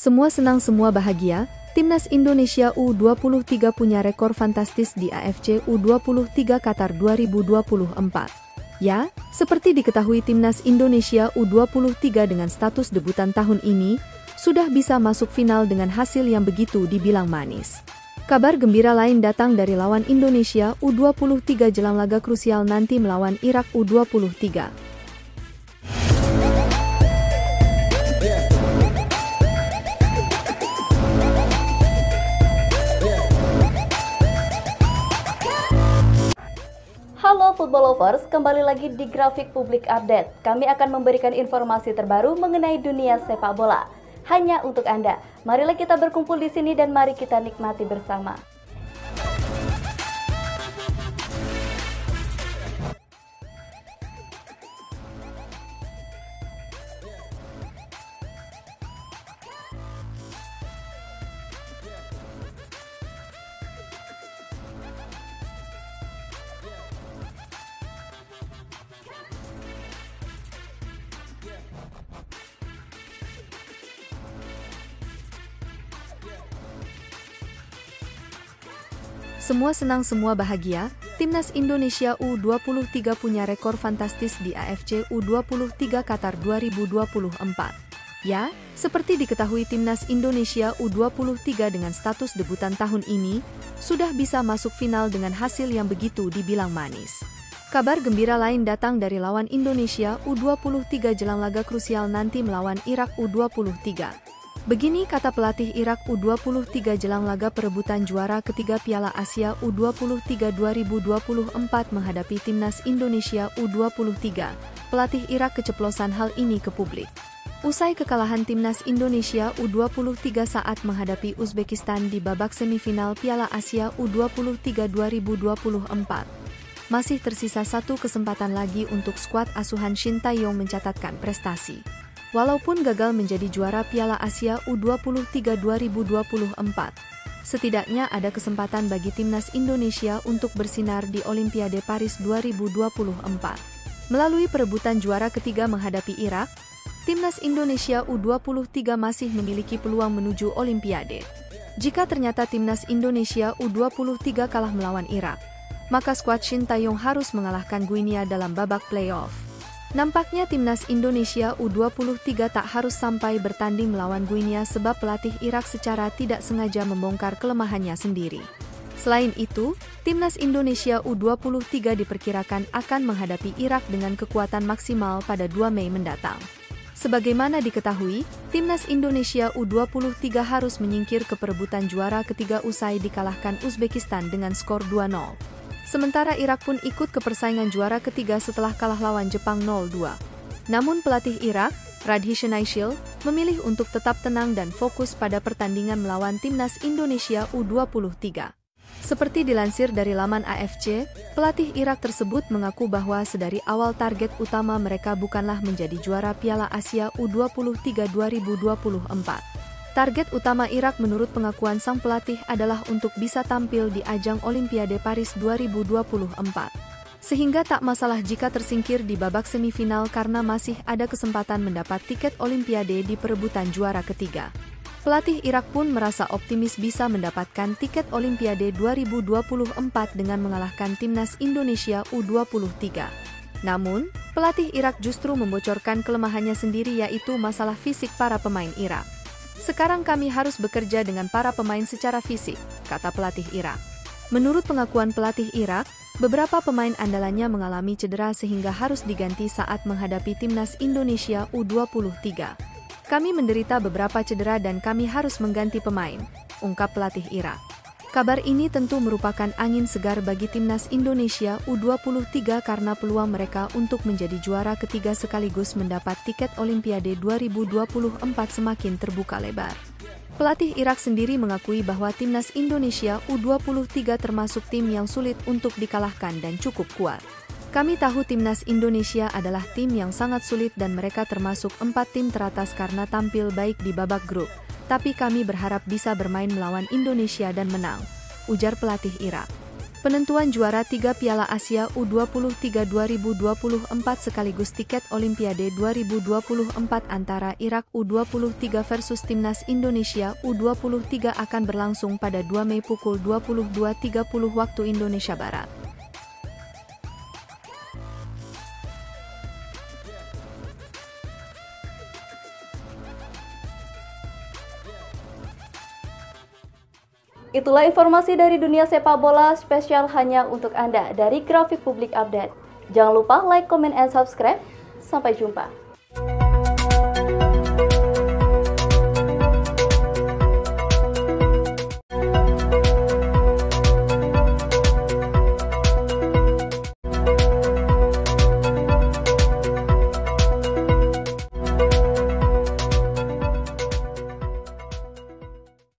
Semua senang semua bahagia, Timnas Indonesia U23 punya rekor fantastis di AFC U23 Qatar 2024. Ya, seperti diketahui Timnas Indonesia U23 dengan status debutan tahun ini, sudah bisa masuk final dengan hasil yang begitu dibilang manis. Kabar gembira lain datang dari lawan Indonesia U23 jelang laga krusial nanti melawan Irak U23. Halo Football Lovers, kembali lagi di Grafik Publik Update. Kami akan memberikan informasi terbaru mengenai dunia sepak bola. Hanya untuk Anda. Marilah kita berkumpul di sini dan mari kita nikmati bersama. Semua senang semua bahagia, Timnas Indonesia U23 punya rekor fantastis di AFC U23 Qatar 2024. Ya, seperti diketahui Timnas Indonesia U23 dengan status debutan tahun ini, sudah bisa masuk final dengan hasil yang begitu dibilang manis. Kabar gembira lain datang dari lawan Indonesia U23 jelang laga krusial nanti melawan Irak U23. Begini kata pelatih Irak U23 jelang laga perebutan juara ketiga Piala Asia U23 2024 menghadapi Timnas Indonesia U23. Pelatih Irak keceplosan hal ini ke publik. Usai kekalahan Timnas Indonesia U23 saat menghadapi Uzbekistan di babak semifinal Piala Asia U23 2024. Masih tersisa satu kesempatan lagi untuk skuad asuhan Shin Tae-yong mencatatkan prestasi. Walaupun gagal menjadi juara Piala Asia U23 2024, setidaknya ada kesempatan bagi Timnas Indonesia untuk bersinar di Olimpiade Paris 2024. Melalui perebutan juara ketiga menghadapi Irak, Timnas Indonesia U23 masih memiliki peluang menuju Olimpiade. Jika ternyata Timnas Indonesia U23 kalah melawan Irak, maka skuad Shin Tae-yong harus mengalahkan Guinea dalam babak playoff. Nampaknya Timnas Indonesia U23 tak harus sampai bertanding melawan Guinea sebab pelatih Irak secara tidak sengaja membongkar kelemahannya sendiri. Selain itu, Timnas Indonesia U23 diperkirakan akan menghadapi Irak dengan kekuatan maksimal pada 2 Mei mendatang. Sebagaimana diketahui, Timnas Indonesia U23 harus menyingkir ke perebutan juara ketiga usai dikalahkan Uzbekistan dengan skor 2-0. Sementara Irak pun ikut ke persaingan juara ketiga setelah kalah lawan Jepang 0-2. Namun pelatih Irak, Radhi Shenaishil, memilih untuk tetap tenang dan fokus pada pertandingan melawan Timnas Indonesia U23. Seperti dilansir dari laman AFC, pelatih Irak tersebut mengaku bahwa sedari awal target utama mereka bukanlah menjadi juara Piala Asia U23 2024. Target utama Irak menurut pengakuan sang pelatih adalah untuk bisa tampil di ajang Olimpiade Paris 2024. Sehingga tak masalah jika tersingkir di babak semifinal karena masih ada kesempatan mendapat tiket Olimpiade di perebutan juara ketiga. Pelatih Irak pun merasa optimis bisa mendapatkan tiket Olimpiade 2024 dengan mengalahkan Timnas Indonesia U23. Namun, pelatih Irak justru membocorkan kelemahannya sendiri yaitu masalah fisik para pemain Irak. Sekarang kami harus bekerja dengan para pemain secara fisik, kata pelatih Irak. Menurut pengakuan pelatih Irak, beberapa pemain andalannya mengalami cedera sehingga harus diganti saat menghadapi Timnas Indonesia U23. Kami menderita beberapa cedera dan kami harus mengganti pemain, ungkap pelatih Irak. Kabar ini tentu merupakan angin segar bagi Timnas Indonesia U23 karena peluang mereka untuk menjadi juara ketiga sekaligus mendapat tiket Olimpiade 2024 semakin terbuka lebar. Pelatih Irak sendiri mengakui bahwa Timnas Indonesia U23 termasuk tim yang sulit untuk dikalahkan dan cukup kuat. Kami tahu Timnas Indonesia adalah tim yang sangat sulit dan mereka termasuk 4 tim teratas karena tampil baik di babak grup. Tapi kami berharap bisa bermain melawan Indonesia dan menang, ujar pelatih Irak. penentuan juara 3 Piala Asia U23 2024 sekaligus tiket Olimpiade 2024 antara Irak U23 versus Timnas Indonesia U23 akan berlangsung pada 2 Mei pukul 22.30 waktu Indonesia Barat. Itulah informasi dari dunia sepak bola spesial hanya untuk Anda dari Grafik Publik Update. Jangan lupa like, comment, and subscribe. Sampai jumpa.